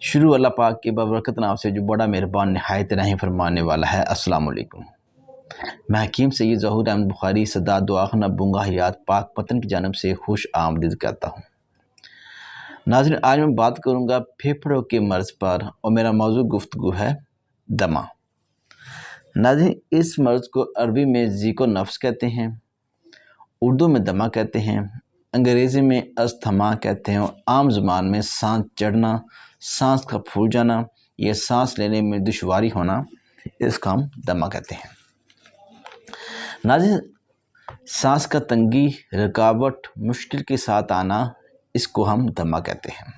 शुरू अल्लाह पाक के बबरकत नाम से जो बड़ा मेहरबान नहायत रहीम फरमाने वाला है। अस्सलाम वालेकुम। मैं हकीम सैयद ज़हूर अहमद बुखारी सदा दुआखना बुंगा हयात पाक पतन की जानब से खुश आमदीद कहता हूँ। नाज़रीन, आज मैं बात करूँगा फेफड़ों के मर्ज़ पर और मेरा मौजू गुफ्तगू है दमा। नाज़रीन, इस मर्ज़ को अरबी में ज़ीको नफ्स कहते हैं, उर्दू में दमा कहते हैं, अंग्रेज़ी में अस्थमा कहते हैं और आम ज़ुबान में सांस चढ़ना, सांस का फूल जाना या सांस लेने में दुश्वारी होना, इसका हम दमा कहते हैं। नाज़रीन, सांस का तंगी, रुकावट, मुश्किल के साथ आना, इसको हम दमा कहते हैं।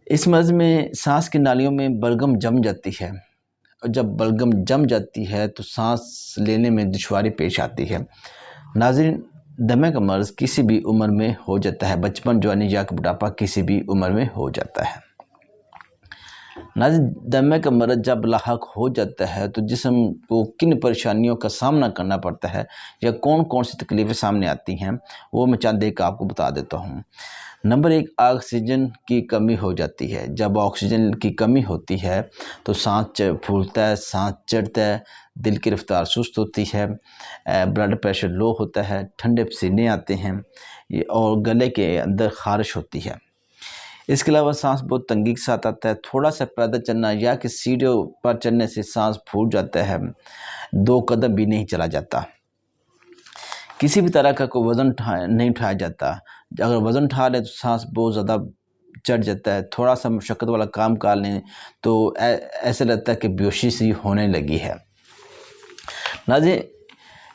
इस मर्ज़ में सांस की नालियों में बलगम जम जाती है और जब बलगम जम जाती है तो सांस लेने में दुश्वारी पेश आती है। नाज़रीन, दमे का मर्ज़ किसी भी उम्र में हो जाता है, बचपन, जवानी या बुढ़ापा किसी भी उम्र में हो जाता है। नाज़रीन, दमे का मर्ज़ जब लाहक हो जाता है तो जिस्म को किन परेशानियों का सामना करना पड़ता है या कौन कौन सी तकलीफ़ें सामने आती हैं, वो मैं चंद एक आपको बता देता हूँ। नंबर 1, ऑक्सीजन की कमी हो जाती है। जब ऑक्सीजन की कमी होती है तो सांस फूलता है, सांस चढ़ता है, दिल की रफ्तार सुस्त होती है, ब्लड प्रेशर लो होता है, ठंडे पसीने आते हैं और गले के अंदर खारिश होती है। इसके अलावा सांस बहुत तंगी के साथ आता है। थोड़ा सा पैदल चलना या कि सीढ़ियों पर चलने से सांस फूल जाता है, 2 कदम भी नहीं चला जाता। किसी भी तरह का कोई वज़न नहीं उठाया जाता। अगर वज़न उठा लें तो सांस बहुत ज़्यादा चढ़ जाता है। थोड़ा सा मशक्क़त वाला काम कर लें तो ऐसा लगता है कि बेहोशी सी होने लगी है। नाज़रीन,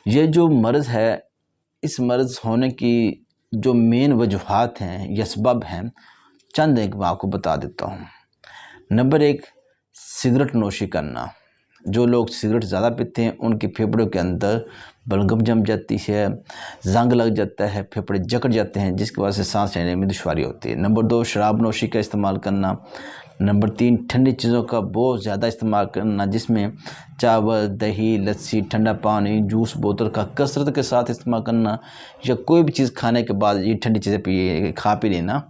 ये जो मर्ज़ है, इस मर्ज़ होने की जो मेन वजूहात हैं या सबब हैं, चंद एक मैं आपको बता देता हूँ। नंबर 1, सिगरेट नोशी करना। जो लोग सिगरेट ज़्यादा पीते हैं उनके फेफड़ों के अंदर बलगम जम जाती है, जंग लग जाता है, फेफड़े जकड़ जाते हैं, जिसकी वजह से सांस लेने में दुश्वारी होती है। नंबर 2, शराब नोशी का इस्तेमाल करना। नंबर 3, ठंडी चीज़ों का बहुत ज़्यादा इस्तेमाल करना, जिसमें चावल, दही, लस्सी, ठंडा पानी, जूस बोतल का कसरत के साथ इस्तेमाल करना या कोई भी चीज़ खाने के बाद ये ठंडी चीज़ें खा पी लेना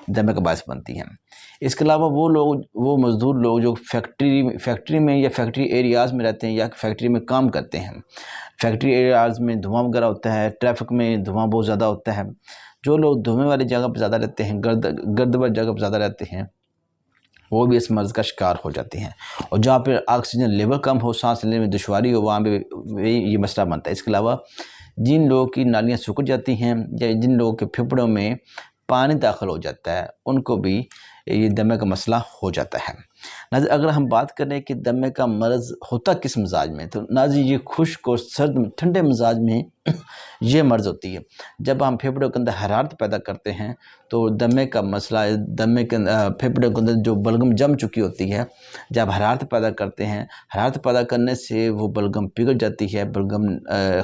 दमे का बायस बनती हैं। इसके अलावा वो मज़दूर लोग जो फैक्ट्री में या फैक्ट्री एरियाज़ में रहते हैं या फैक्ट्री में काम करते हैं, फैक्ट्री एरियाज़ में धुआं वगैरह होता है, ट्रैफिक में धुआं बहुत ज़्यादा होता है। जो लोग धुएँ वाली जगह पर ज़्यादा रहते हैं, गर्द वाली जगह पर ज़्यादा रहते हैं, वो भी इस मर्ज़ का शिकार हो जाते हैं। और जहाँ पर ऑक्सीजन लेवल कम हो, सांस लेने में दुश्वारी हो, वहाँ पर ये मसला बनता है। इसके अलावा जिन लोगों की नालियाँ सूख जाती हैं या जिन लोगों के फेफड़ों में पानी दाखिल हो जाता है, उनको भी ये दमे का मसला हो जाता है। नाज़रीन, अगर हम बात करें कि दमे का मर्ज़ होता किस मिजाज में, तो नाज़रीन ये खुश्क और सर्द ठंडे मिजाज में ये मर्ज़ होती है। जब हम फेफड़ों के अंदर हरारत पैदा करते हैं तो दमे का मसला, दमे के फेफड़ों के अंदर जो बलगम जम चुकी होती है, जब हरारत पैदा करते हैं, हरारत पैदा करने से वो बलगम पिघल जाती है, बलगम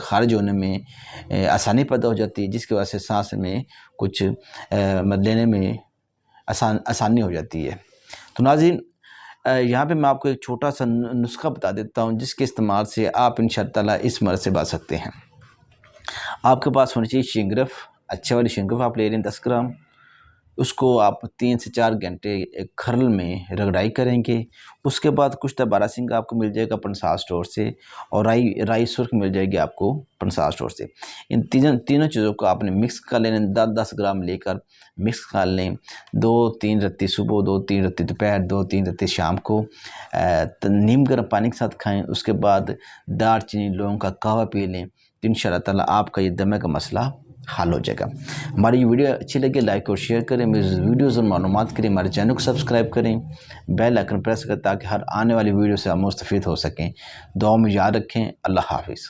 खारिज होने में आसानी पैदा हो जाती है, जिसकी वजह से सांस में कुछ लेने में आसानी हो जाती है। तो नाज़रीन, यहाँ पे मैं आपको एक छोटा सा नुस्खा बता देता हूँ, जिसके इस्तेमाल से आप इंशाअल्लाह इस मर्ज़ से बच सकते हैं। आपके पास होनी चाहिए शिंगरफ, अच्छे वाली शिंगरफ आप ले लें 10 ग्राम। उसको आप 3 से 4 घंटे एक खरल में रगड़ाई करेंगे। उसके बाद कुश्ता बारहसिंगा आपको मिल जाएगा पंसार स्टोर से और राई सुर्ख मिल जाएगी आपको पंसार स्टोर से। इन तीनों चीज़ों को आपने मिक्स कर लेना, 10-10 ग्राम लेकर मिक्स कर लें। 2-3 रत्ती सुबह, 2-3 रत्ती दोपहर, 2-3 रत्ती शाम को नीम गर्म पानी के साथ खाएँ। उसके बाद दालचीनी, लौंग का कहवा पी लें, तो इंशाअल्लाह ताला आपका ये दमे का मसला हल हो जाएगा। हमारी ये वीडियो अच्छी लगे लाइक और शेयर करें, मेरी वीडियोज़ और मालूमात के लिए हमारे चैनल को सब्सक्राइब करें, बेल आइकन प्रेस करें ताकि हर आने वाली वीडियो से आप मुस्तफ़ीद हो सकें। दुआ में याद रखें। अल्लाह हाफ़िज़।